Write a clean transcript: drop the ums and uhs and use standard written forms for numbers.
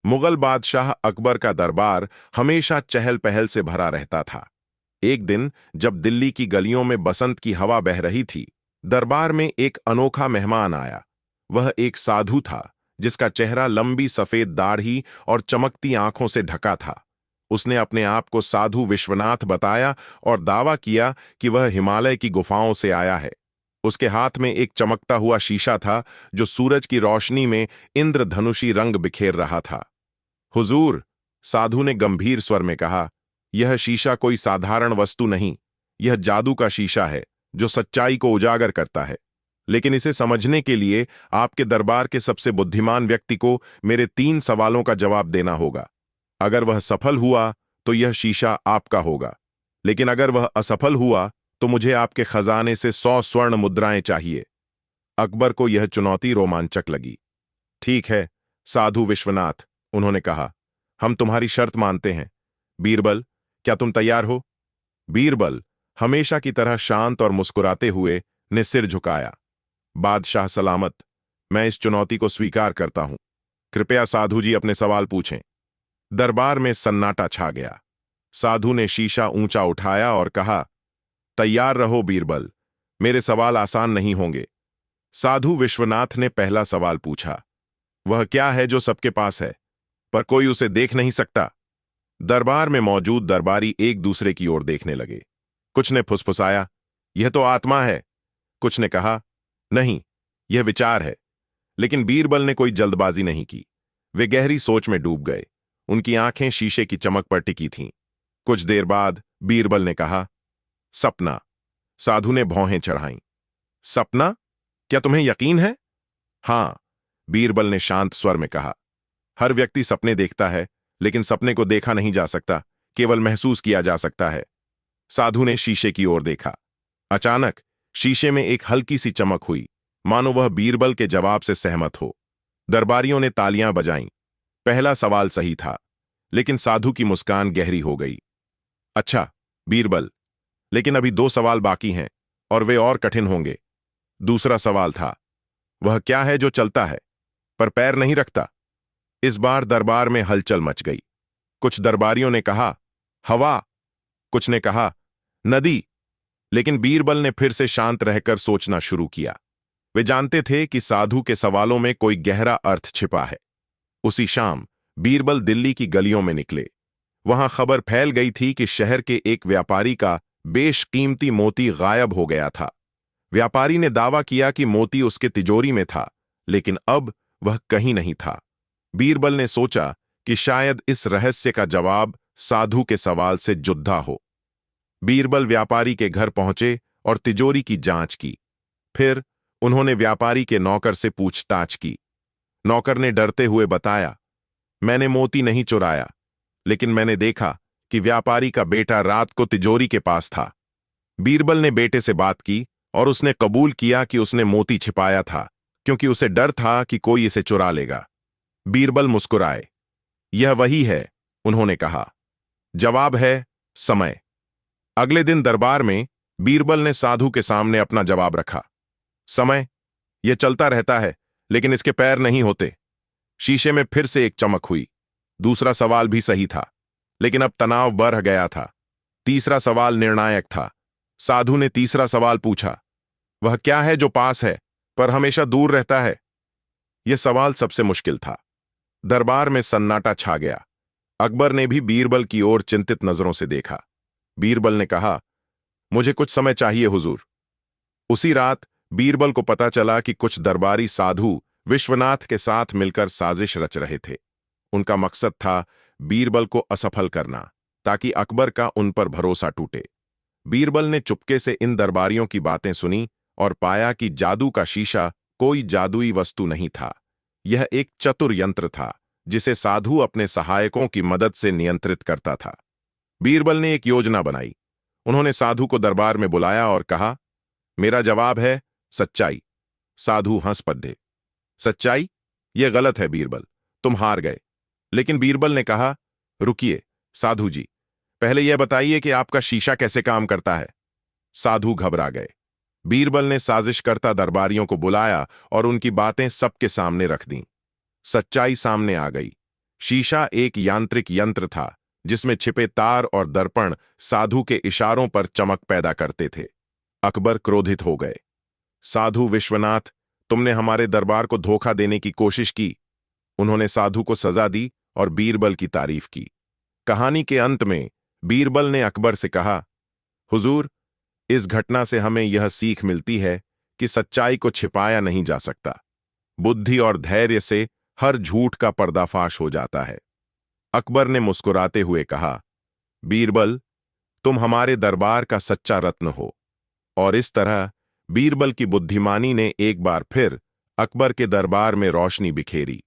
मुगल बादशाह अकबर का दरबार हमेशा चहल पहल से भरा रहता था। एक दिन जब दिल्ली की गलियों में बसंत की हवा बह रही थी, दरबार में एक अनोखा मेहमान आया। वह एक साधु था, जिसका चेहरा लंबी सफेद दाढ़ी और चमकती आंखों से ढका था। उसने अपने आप को साधु विश्वनाथ बताया और दावा किया कि वह हिमालय की गुफाओं से आया है। उसके हाथ में एक चमकता हुआ शीशा था, जो सूरज की रोशनी में इंद्रधनुषी रंग बिखेर रहा था। हुजूर, साधु ने गंभीर स्वर में कहा, यह शीशा कोई साधारण वस्तु नहीं, यह जादू का शीशा है जो सच्चाई को उजागर करता है। लेकिन इसे समझने के लिए आपके दरबार के सबसे बुद्धिमान व्यक्ति को मेरे 3 सवालों का जवाब देना होगा। अगर वह सफल हुआ तो यह शीशा आपका होगा, लेकिन अगर वह असफल हुआ तो मुझे आपके खजाने से 100 स्वर्ण मुद्राएं चाहिए। अकबर को यह चुनौती रोमांचक लगी। ठीक है साधु विश्वनाथ, उन्होंने कहा, हम तुम्हारी शर्त मानते हैं। बीरबल, क्या तुम तैयार हो? बीरबल हमेशा की तरह शांत और मुस्कुराते हुए ने सिर झुकाया। बादशाह सलामत, मैं इस चुनौती को स्वीकार करता हूं। कृपया साधु जी अपने सवाल पूछें। दरबार में सन्नाटा छा गया। साधु ने शीशा ऊंचा उठाया और कहा, तैयार रहो बीरबल, मेरे सवाल आसान नहीं होंगे। साधु विश्वनाथ ने पहला सवाल पूछा, वह क्या है जो सबके पास है पर कोई उसे देख नहीं सकता? दरबार में मौजूद दरबारी एक दूसरे की ओर देखने लगे। कुछ ने फुसफुसाया, यह तो आत्मा है। कुछ ने कहा, नहीं, यह विचार है। लेकिन बीरबल ने कोई जल्दबाजी नहीं की। वे गहरी सोच में डूब गए। उनकी आंखें शीशे की चमक पर टिकी थीं। कुछ देर बाद बीरबल ने कहा, सपना। साधु ने भौहें चढ़ाईं। सपना? क्या तुम्हें यकीन है? हां, बीरबल ने शांत स्वर में कहा। हर व्यक्ति सपने देखता है, लेकिन सपने को देखा नहीं जा सकता, केवल महसूस किया जा सकता है। साधु ने शीशे की ओर देखा। अचानक शीशे में एक हल्की सी चमक हुई, मानो वह बीरबल के जवाब से सहमत हो। दरबारियों ने तालियां बजाईं। पहला सवाल सही था, लेकिन साधु की मुस्कान गहरी हो गई। अच्छा बीरबल, लेकिन अभी 2 सवाल बाकी हैं और वे और कठिन होंगे। दूसरा सवाल था, वह क्या है जो चलता है पर पैर नहीं रखता? इस बार दरबार में हलचल मच गई। कुछ दरबारियों ने कहा, हवा। कुछ ने कहा, नदी। लेकिन बीरबल ने फिर से शांत रहकर सोचना शुरू किया। वे जानते थे कि साधु के सवालों में कोई गहरा अर्थ छिपा है। उसी शाम बीरबल दिल्ली की गलियों में निकले। वहां खबर फैल गई थी कि शहर के एक व्यापारी का बेशकीमती मोती गायब हो गया था। व्यापारी ने दावा किया कि मोती उसके तिजोरी में था, लेकिन अब वह कहीं नहीं था। बीरबल ने सोचा कि शायद इस रहस्य का जवाब साधु के सवाल से जुदा हो। बीरबल व्यापारी के घर पहुंचे और तिजोरी की जांच की। फिर उन्होंने व्यापारी के नौकर से पूछताछ की। नौकर ने डरते हुए बताया, मैंने मोती नहीं चुराया, लेकिन मैंने देखा कि व्यापारी का बेटा रात को तिजोरी के पास था। बीरबल ने बेटे से बात की और उसने कबूल किया कि उसने मोती छिपाया था, क्योंकि उसे डर था कि कोई इसे चुरा लेगा। बीरबल मुस्कुराए। यह वही है, उन्होंने कहा। जवाब है समय। अगले दिन दरबार में बीरबल ने साधु के सामने अपना जवाब रखा। समय, यह चलता रहता है, लेकिन इसके पैर नहीं होते। शीशे में फिर से एक चमक हुई। दूसरा सवाल भी सही था, लेकिन अब तनाव बढ़ गया था। तीसरा सवाल निर्णायक था। साधु ने तीसरा सवाल पूछा, वह क्या है जो पास है पर हमेशा दूर रहता है? यह सवाल सबसे मुश्किल था। दरबार में सन्नाटा छा गया। अकबर ने भी बीरबल की ओर चिंतित नजरों से देखा। बीरबल ने कहा, मुझे कुछ समय चाहिए हुजूर। उसी रात बीरबल को पता चला कि कुछ दरबारी साधु विश्वनाथ के साथ मिलकर साजिश रच रहे थे। उनका मकसद था बीरबल को असफल करना, ताकि अकबर का उन पर भरोसा टूटे। बीरबल ने चुपके से इन दरबारियों की बातें सुनी और पाया कि जादू का शीशा कोई जादुई वस्तु नहीं था। यह एक चतुर यंत्र था, जिसे साधु अपने सहायकों की मदद से नियंत्रित करता था। बीरबल ने एक योजना बनाई। उन्होंने साधु को दरबार में बुलाया और कहा, मेरा जवाब है सच्चाई। साधु हंस पड़े। सच्चाई? यह गलत है बीरबल, तुम हार गए। लेकिन बीरबल ने कहा, रुकिए साधु जी, पहले यह बताइए कि आपका शीशा कैसे काम करता है। साधु घबरा गए। बीरबल ने साजिशकर्ता दरबारियों को बुलाया और उनकी बातें सबके सामने रख दी। सच्चाई सामने आ गई। शीशा एक यांत्रिक यंत्र था जिसमें छिपे तार और दर्पण साधु के इशारों पर चमक पैदा करते थे। अकबर क्रोधित हो गए। साधु विश्वनाथ, तुमने हमारे दरबार को धोखा देने की कोशिश की। उन्होंने साधु को सजा दी और बीरबल की तारीफ की। कहानी के अंत में बीरबल ने अकबर से कहा, हुजूर, इस घटना से हमें यह सीख मिलती है कि सच्चाई को छिपाया नहीं जा सकता। बुद्धि और धैर्य से हर झूठ का पर्दाफाश हो जाता है। अकबर ने मुस्कुराते हुए कहा, बीरबल, तुम हमारे दरबार का सच्चा रत्न हो। और इस तरह बीरबल की बुद्धिमानी ने एक बार फिर अकबर के दरबार में रोशनी बिखेरी।